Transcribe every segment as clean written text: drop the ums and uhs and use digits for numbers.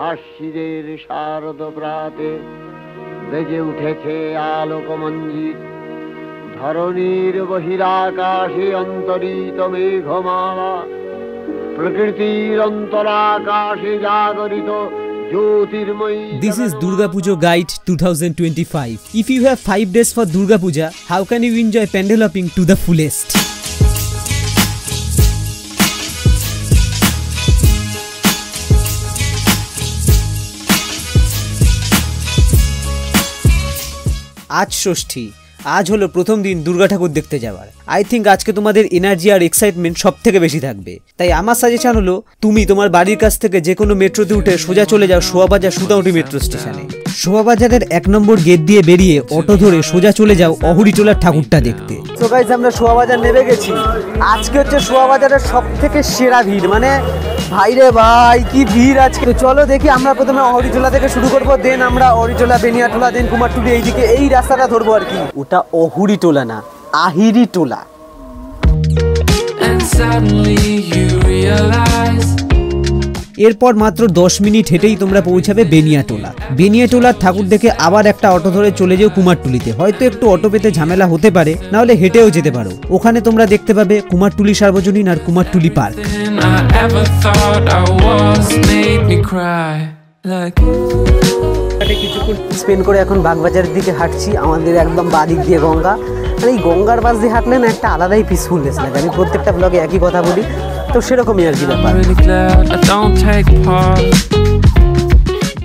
আশ্বিনের শারদ প্রাতে বেজে উঠেছে আলোকমঞ্জিত, ধরণীর বহিরাকাশে অন্তরিত মেঘমালা, প্রকৃতির অন্তরাকাশে জাগরিত জ্যোতির্ময়ী। This is Durga Puja Guide 2025. If you have 5 days for Durga Puja, how can you enjoy pandal hopping to the fullest? আজ ষষ্ঠী, আজ হলো প্রথম দিন দুর্গা ঠাকুর দেখতে যাওয়ার। আই থিঙ্ক আজকে তোমাদের এনার্জি আর এক্সাইটমেন্ট সব থেকে বেশি থাকবে। তাই আমার সাজেশন হলো তুমি তোমার বাড়ির কাছ থেকে যে কোনো মেট্রোতে উঠে সোজা চলে যাও শোভাবাজার সুতাউটি মেট্রো স্টেশনে। শোভাবাজারের 1 নম্বর গেট দিয়ে বেরিয়ে অটো ধরে সোজা চলে যাও অহুরিটোলার ঠাকুরটা দেখতে। তো গাইস আমরা শোভাবাজার নেমে গেছি। আজকে হচ্ছে শোভাবাজারের সব থেকে সেরা ভিড়, মানে ভাইরে ভাই কি ভিড় আজকে। তো চলো দেখি, আমরা প্রথমে অহরিটোলা থেকে শুরু করবো, দেন আমরা অহরিটোলা, বেনিয়াটোলা, দেন কুমারটুলি, এইদিকে এই রাস্তাটা ধরবো আর কি। ওটা অহুরিটোলা না, আহিরিটোলা। এরপর মাত্র 10 মিনিট হেঁটেই তোমরা পৌঁছাবে বেনিয়াটোলা। বেনিয়াটোলার ঠাকুর দেখে আবার একটা অটো ধরে চলে যাও কুমারটুলিতে। হয়তো একটু অটো পেতে ঝামেলা হতে পারে, না হলে হেঁটেও যেতে পারো। ওখানে তোমরা দেখতে পাবে কুমারটুলি সার্বজনীন আর কুমারটুলি পার্ক। কিছুক্ষণ স্পেন্ড করে এখন বাগবাজারের দিকে হাঁটছি। আমাদের একদম বাদিক দিয়ে গঙ্গা, আর এই গঙ্গার পাশ দিয়ে হাঁটলে না একটা আলাদাই পিসফুলনেস লাগে। আমি প্রত্যেকটা ব্লগে একই কথা বলি, তো সেরকমই আর কি ব্যাপার।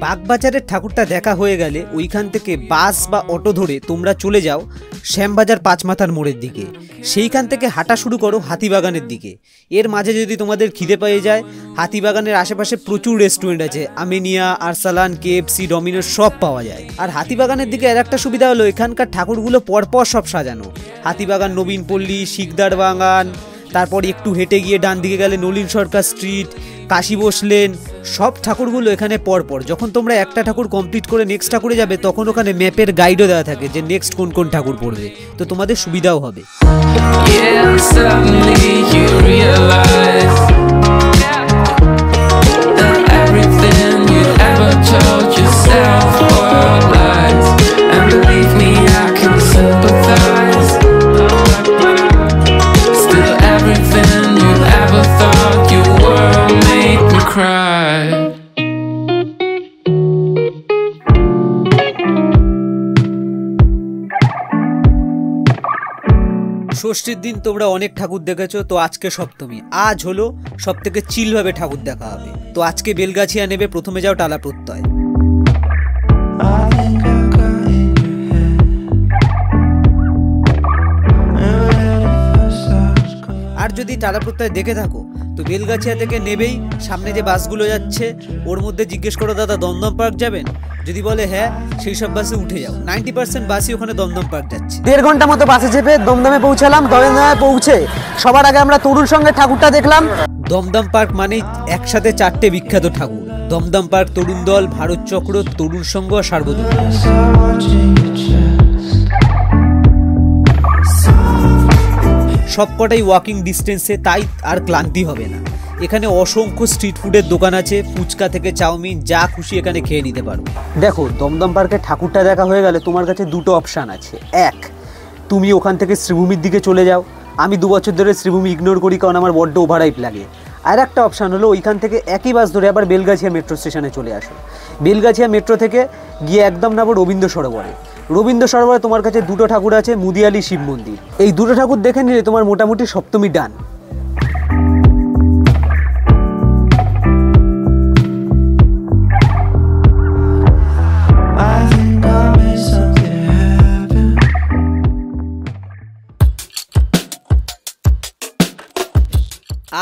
বাগবাজারের ঠাকুরটা দেখা হয়ে গেলে ওইখান থেকে বাস বা অটো ধরে তোমরা চলে যাও শ্যামবাজার 5 মাথার মোড়ের দিকে। সেইখান থেকে হাঁটা শুরু করো হাতিবাগানের দিকে। এর মাঝে যদি তোমাদের খিদে পেয়ে যায়, হাতিবাগানের আশেপাশে প্রচুর রেস্টুরেন্ট আছে, আমিনিয়া, আরসালান, কেএফসি, ডমিনোস সব পাওয়া যায়। আর হাতিবাগানের দিকে আর একটা সুবিধা হলো এখানকার ঠাকুরগুলো পরপর সব সাজানো। হাতিবাগান, নবীনপল্লী, শিকদার বাগান, তারপর একটু হেঁটে গিয়ে ডান দিকে গেলে নলিন সরকার স্ট্রিট, কাশী বসলেন, সব ঠাকুরগুলো এখানে পরপর। যখন তোমরা একটা ঠাকুর কমপ্লিট করে নেক্সট ঠাকুরে যাবে, তখন ওখানে ম্যাপের গাইডও দেওয়া থাকে যে নেক্সট কোন কোন ঠাকুর পড়বে, তো তোমাদের সুবিধাও হবে। ষষ্ঠীর দিন তোমরা অনেক ঠাকুর দেখেছো, তো আজকে সপ্তমী। আজ হলো সব থেকে চিল ভাবে ঠাকুর দেখা হবে। তো আজকে বেলগাছিয়া নেবে, প্রথমে যাও টালা প্রত্যয়। আর যদি টালা প্রত্যয় দেখে থাকো তো বেলগাছিয়া থেকে নেবেই সামনে যে বাসগুলো যাচ্ছে ওর মধ্যে জিজ্ঞেস করো দাদা দমদম পার্ক যাবেন। যদি বলে হ্যাঁ, সেই সব বাসে উঠে যাও। 90% বাসই ওখানে দমদম পার্ক যাচ্ছে। 1.5 ঘন্টা মতো বাসে চেপে দমদমে পৌঁছালাম। দমদমে পৌঁছে সবার আগে আমরা তরুর সঙ্গে ঠাকুরটা দেখলাম। দমদম পার্ক মানেই একসাথে 4টে বিখ্যাত ঠাকুর: দমদম পার্ক, তরুণ দল, ভারত চক্র, তরুণ সংঘ আর সার্বজনীন। সবকটাই ওয়াকিং ডিস্টেন্সে, তাই আর ক্লান্তি হবে না। এখানে অসংখ্য স্ট্রিট ফুডের দোকান আছে, ফুচকা থেকে চাউমিন, যা খুশি এখানে খেয়ে নিতে পারো। দেখো, দমদম পার্কে ঠাকুরটা দেখা হয়ে গেলে তোমার কাছে 2টো অপশান আছে। এক, তুমি ওখান থেকে শ্রীভূমির দিকে চলে যাও। আমি 2 বছর ধরে শ্রীভূমি ইগনোর করি, কারণ আমার বড্ড ওভারহাইপ লাগে। আর একটা অপশান হলো ওইখান থেকে একই বাস ধরে আবার বেলগাছিয়া মেট্রো স্টেশনে চলে আসো। বেলগাছিয়া মেট্রো থেকে গিয়ে একদম নামো রবীন্দ্র সরোবরে। রবীন্দ্র সরোবরে তোমার কাছে 2টো ঠাকুর আছে, মুদিয়ালি, শিব মন্দির। এই 2টো ঠাকুর দেখে নিলে তোমার মোটামুটি সপ্তমী ডান।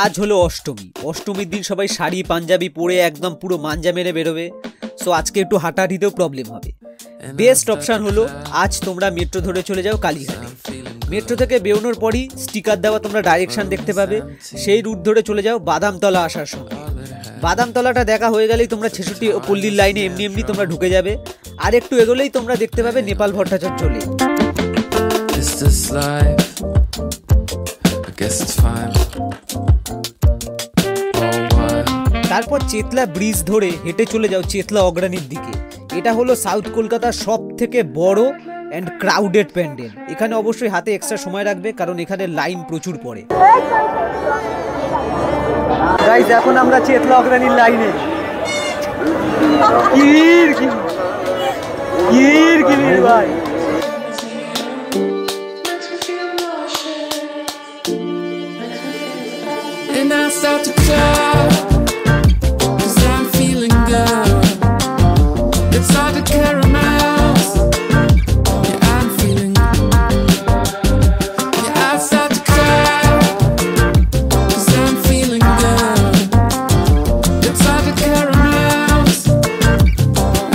আজ হলো অষ্টমী। অষ্টমীর দিন সবাই শাড়ি পাঞ্জাবি পরে একদম পুরো মাঞ্জা মেরে বেরোবে। সো আজকে একটু হাঁটাহাঁটিতেও প্রবলেম হবে। বেস্ট অপশান হলো আজ তোমরা মেট্রো ধরে চলে যাও কালীঘাটে। মেট্রো থেকে বেরোনোর পরই স্টিকার দেওয়া তোমরা ডাইরেকশন দেখতে পাবে, সেই রুট ধরে চলে যাও বাদামতলা আসার সময়। বাদামতলাটা দেখা হয়ে গেলেই তোমরা 66 পল্লীর লাইনে এমনি এমনি তোমরা ঢুকে যাবে। আর একটু এগোলেই তোমরা দেখতে পাবে Nepal Bhattacharya lake. guess it's fine. Oh, what? তারপর চেতলা ব্রিজ ধরে হেঁটে চলে যাও চেতলা অগ্রাণীর দিকে। এটা হলো সাউথ কলকাতার সব থেকে বড় অ্যান্ড ক্রাউডেড প্যান্ডেল। এখানে অবশ্যই হাতে এক্সট্রা সময় রাখবে, কারণ এখানে লাইন প্রচুর পড়ে। গাইস, এখন আমরা চেতলা অগ্রাণীর লাইনে। ভাই And I start to cry, 'cause I'm feeling good. It's all the caramels. Yeah, I'm feeling good. Yeah, I start to cry, 'cause I'm feeling good. It's all the caramels.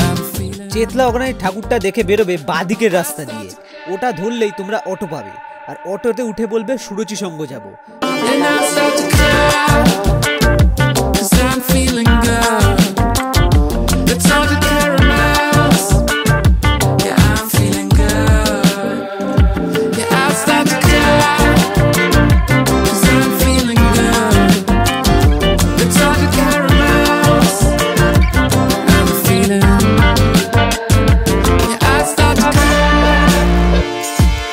I'm feeling. Chetla অগ্রাণীর ঠাকুরটা দেখে বেরোবে বাঁদিকের রাস্তা দিয়ে। ওটা ধরলেই তোমরা auto পাবে, আর অটোতে উঠে বলবে সুরুচি সঙ্গ যাব। And I start to cry, 'cause I'm feeling good. It's all the caramels. Yeah, I'm feeling good. Yeah, I start to cry, 'cause I'm feeling good. It's all the caramels. I'm feeling. Yeah, I start to cry,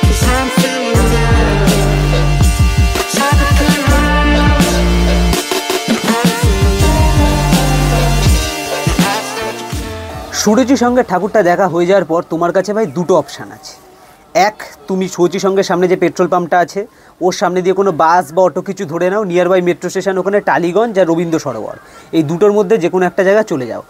'cause I'm feeling good. It's all the সুরুচি সঙ্গে ঠাকুরটা দেখা হয়ে যাওয়ার পর তোমার কাছে ভাই দুটো অপশান আছে। এক, তুমি সুরুচি সঙ্গে সামনে যে পেট্রোল পাম্পটা আছে ওর সামনে দিয়ে কোনো বাস বা অটো কিছু ধরে নাও, নিয়ার বাই মেট্রো স্টেশন ওখানে টালিগঞ্জ আর রবীন্দ্র সরোবর, এই দুটোর মধ্যে যে কোনো একটা জায়গায় চলে যাও।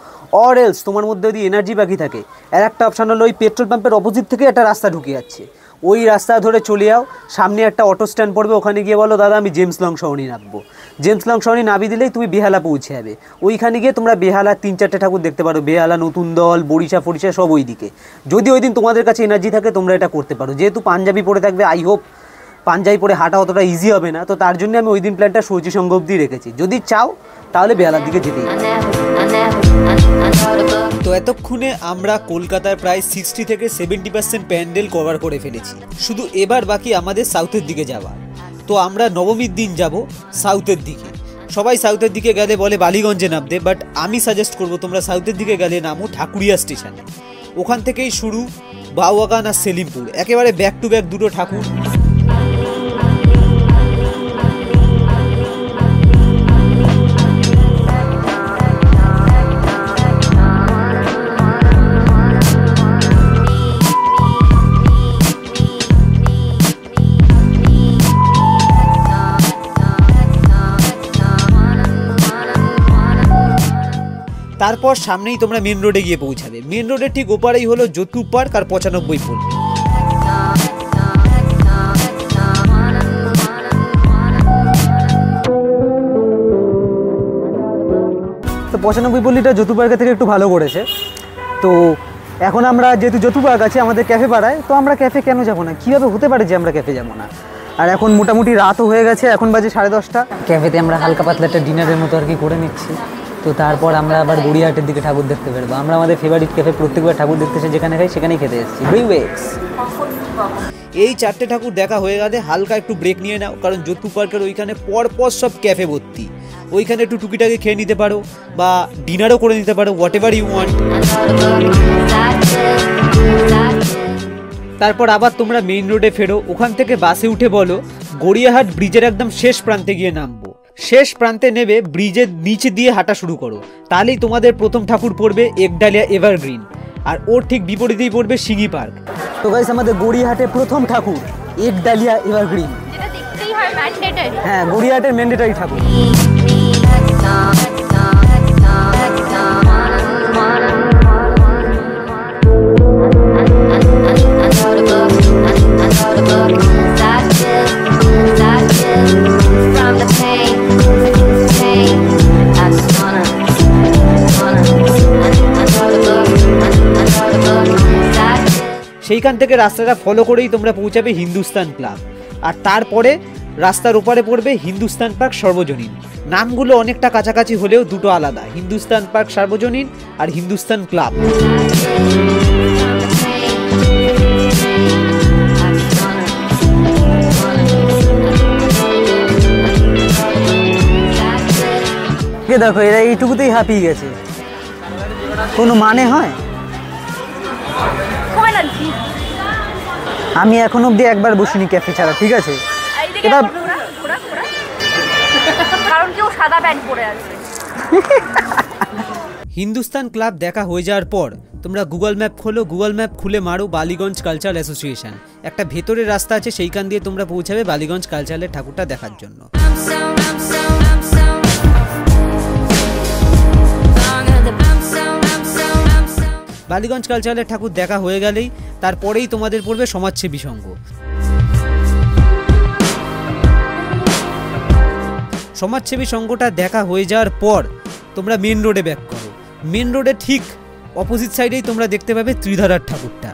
অর এলস তোমার মধ্যে যদি এনার্জি বাকি থাকে, আর একটা অপশান হলো ওই পেট্রোল পাম্পের অপোজিট থেকে একটা রাস্তা ঢুকে যাচ্ছে, ওই রাস্তা ধরে চলে যাও, সামনে একটা অটো স্ট্যান্ড পড়বে, ওখানে গিয়ে বলো দাদা আমি জেমস লং শহরে নামবো। জেমস লং শহরে নামিয়ে দিলেই তুমি বেহালা পৌঁছে যাবে। ওইখানে গিয়ে তোমরা বেহালা 3-4টে ঠাকুর দেখতে পারো, বেহালা, নতুন দল, বরিশা ফরিশা সব ওই দিকে। যদি ওই দিন তোমাদের কাছে এনার্জি থাকে তোমরা এটা করতে পারো। যেহেতু পাঞ্জাবি পরে থাকবে, আই হোপ পাঞ্জাবি পরে হাঁটা অতটা ইজি হবে না, তো তার জন্য আমি ওই দিন প্ল্যানটা সূর্য সঙ্গ অবধি রেখেছি। যদি চাও তাহলে বেহালার দিকে যেতেই পারো। তো এতক্ষণে আমরা কলকাতায় প্রায় 60 থেকে 70% প্যান্ডেল কভার করে ফেলেছি। শুধু এবার বাকি আমাদের সাউথের দিকে যাওয়া। তো আমরা নবমীর দিন যাব সাউথের দিকে। সবাই সাউথের দিকে গেলে বলে বালিগঞ্জে নামতে, বাট আমি সাজেস্ট করবো তোমরা সাউথের দিকে গেলে নামো ঠাকুরিয়া স্টেশনে। ওখান থেকেই শুরু বাউবাগান আর সেলিমপুর, একেবারে ব্যাক টু ব্যাক দুটো ঠাকুর। তারপর সামনেই তোমরা মেন রোডে গিয়ে পৌঁছাবে। মেন রোডের ঠিক ওপারেই হলো জ্যোতি পার্ক আর 95 ফুল। তো 95 পল্লীটা জ্যোতি পার্কের থেকে একটু ভালো করেছে। তো এখন আমরা যেহেতু জ্যোতি পার্ক আছে আমাদের ক্যাফে পাড়ায়, তো আমরা ক্যাফে কেন যাবো না? কীভাবে হতে পারে যে আমরা ক্যাফে যাবো না? আর এখন মোটামুটি রাতও হয়ে গেছে, এখন বাজে 10:30। ক্যাফেতে আমরা হালকা পাতলা একটা ডিনারের মতো আর কি করে নিচ্ছি। তো তারপর আমরা আবার গড়িয়াহাটের দিকে ঠাকুর দেখতে বেরোবো। আমরা আমাদের ফেভারিট ক্যাফে প্রত্যেকবার ঠাকুর দেখতে এসে যেখানে খাই সেখানেই খেতে এসেছি, ব্রিউয়েক্স। এই 4টে ঠাকুর দেখা হয়ে গেলে হালকা একটু ব্রেক নিয়ে নাও, কারণ জ্যোতি পার্কের ওইখানে পরপর সব ক্যাফে ভর্তি। ওইখানে একটু টুকিটাকি খেয়ে নিতে পারো বা ডিনারও করে নিতে পারো, হোয়াট এভার ইউ ওয়ান্ট। তারপর আবার তোমরা মেইন রোডে ফেরো। ওখান থেকে বাসে উঠে বলো গড়িয়াহাট ব্রিজের একদম শেষ প্রান্তে গিয়ে নামবো। শেষ প্রান্তে নেবে ব্রিজের নিচে দিয়ে হাঁটা শুরু করো, তাহলেই তোমাদের প্রথম ঠাকুর পড়বে একডালিয়া এভারগ্রিন, আর ওর ঠিক বিপরীতেই পড়বে সিঙ্গি পার্ক। তো গাইস, আমাদের গড়িয়াহাটে প্রথম ঠাকুর একডালিয়া এভারগ্রিন, যেটা দেখতেই হয় ম্যান্ডেটরি। হ্যাঁ, গড়িয়াহাটের ম্যান্ডেটরি ঠাকুর। সেইখান থেকে রাস্তাটা ফলো করেই তোমরা পৌঁছাবে হিন্দুস্তান ক্লাব, আর তারপরে রাস্তার ওপারে পড়বে হিন্দুস্তান পার্ক সর্বজনীন। নামগুলো অনেকটা কাছাকাছি হলেও দুটো আলাদা, হিন্দুস্তান পার্ক সার্বজনীন আর হিন্দুস্তান ক্লাব। এদেরকে দেখো, এরা এইটুকুতেই হাঁপিয়ে গেছে, কোনো মানে হয়? আমি এখন অব্দি একবার বসিনি ক্যাফে ছাড়া, ঠিক আছে? এবার কারণ কেউ সাদা প্যান্ট পরে আছে। হিন্দুস্তান ক্লাব দেখা হয়ে যাওয়ার পর তোমরা গুগল ম্যাপ খোলো, গুগল ম্যাপ খুলে মারো বালিগঞ্জ কালচারাল অ্যাসোসিয়েশন। একটা ভেতরের রাস্তা আছে, সেইখান দিয়ে তোমরা পৌঁছাবে বালিগঞ্জ কালচারালের ঠাকুরটা দেখার জন্য। বালিগঞ্জ কালচারালের ঠাকুর দেখা হয়ে গেলেই তারপরেই তোমাদের পড়বে সমাজসেবী সংঘ। সমাজসেবী সংঘটা দেখা হয়ে যাওয়ার পর তোমরা মেন রোডে ব্যাক করো। মেন রোডে ঠিক অপোজিট সাইডেই তোমরা দেখতে পাবে ত্রিধারার ঠাকুরটা।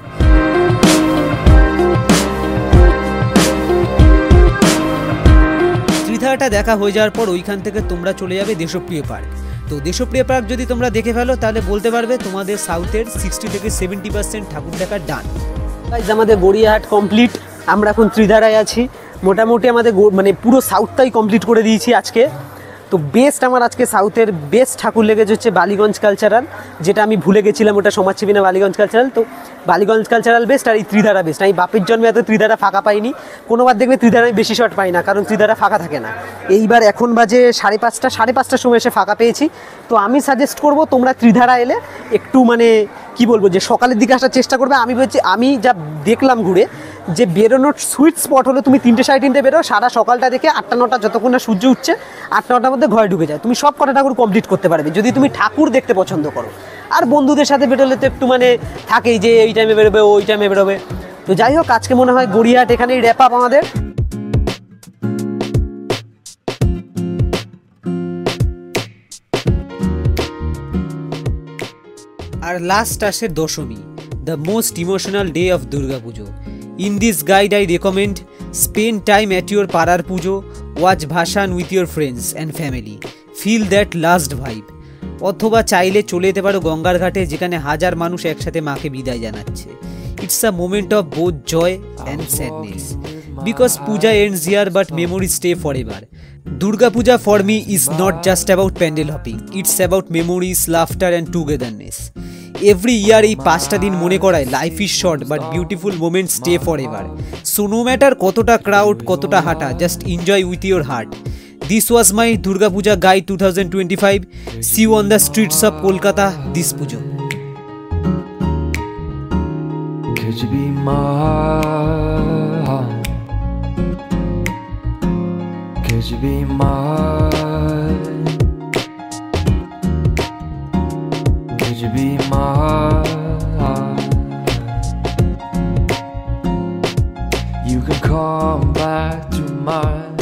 ত্রিধারাটা দেখা হয়ে যাওয়ার পর ওইখান থেকে তোমরা চলে যাবে দেশপ্রিয় পার্ক। তো দেশপ্রিয় পার্ক যদি তোমরা দেখে ফেলো তাহলে বলতে পারবে তোমাদের সাউথের 60 থেকে 70% ঠাকুর দেখার ডান। আমাদের গড়িয়াহাট কমপ্লিট, আমরা এখন ত্রিধারায় আছি। মোটামুটি আমাদের মানে পুরো সাউথটাই কমপ্লিট করে দিয়েছি আজকে। তো বেস্ট আমার আজকে সাউথের বেস্ট ঠাকুর লেগেছে হচ্ছে বালিগঞ্জ কালচারাল, যেটা আমি ভুলে গেছিলাম, ওটা সমাজসেবী না বালিগঞ্জ কালচারাল। তো বালিগঞ্জ কালচারাল বেস্ট, আর এই ত্রিধারা বেস্ট। আমি বাপের জন্মে এত ত্রিধারা ফাঁকা পাইনি, কোনোবার দেখবে ত্রিধারায় বেশি শট পাই না, কারণ ত্রিধারা ফাঁকা থাকে না। এইবার এখন বাজে 5:30 সময় এসে ফাঁকা পেয়েছি। তো আমি সাজেস্ট করব তোমরা ত্রিধারা এলে একটু মানে কি বলবো, যে সকালের দিকে আসার চেষ্টা করবে। আমি বলছি, আমি যা দেখলাম ঘুরে, যে বেরোনোর সুইট স্পট হলো তুমি 3:30 বেরো, সারা সকালটা দেখে 8টা-9টা যতক্ষণ না সূর্য উঠছে 8টা-9টার মধ্যে ঘরে ঢুকে যায়। তুমি সব কটা ঠাকুর কমপ্লিট করতে পারবে যদি তুমি ঠাকুর দেখতে পছন্দ করো। আর বন্ধুদের সাথে বেরোলে তো একটু মানে থাকেই যে এই টাইমে বেরোবে, ওই টাইমে বেরোবে। তো যাই হোক, আজকে মনে হয় গড়িয়াহাট এখানেই র্যাপ আপ আমাদের। আর লাস্ট আসে Dashami, the most emotional day of Durga Pujo. In this guide I recommend spend time at your parar pujo, watch bhashan with your friends and family, feel that last vibe. অথবা চাইলে চলে যেতে পারো গঙ্গার ঘাটে, যেখানে হাজার মানুষ একসাথে মাকে বিদায় জানাচ্ছে। It's a moment of both joy and sadness because puja ends here but memories stay forever. Durga Puja for me is not just about pandal hopping, it's about memories, laughter and togetherness. Every year এই 5টা দিন মনে করায় life is short but beautiful moments stay forever. So no matter কতটা crowd, কতটা হাঁটা, just enjoy with your heart. This was my Durga Puja guide 2025। See you on the streets of Kolkata this Pujo. Could you be mine? Could you be mine? Could you be mine? You can come back to mine.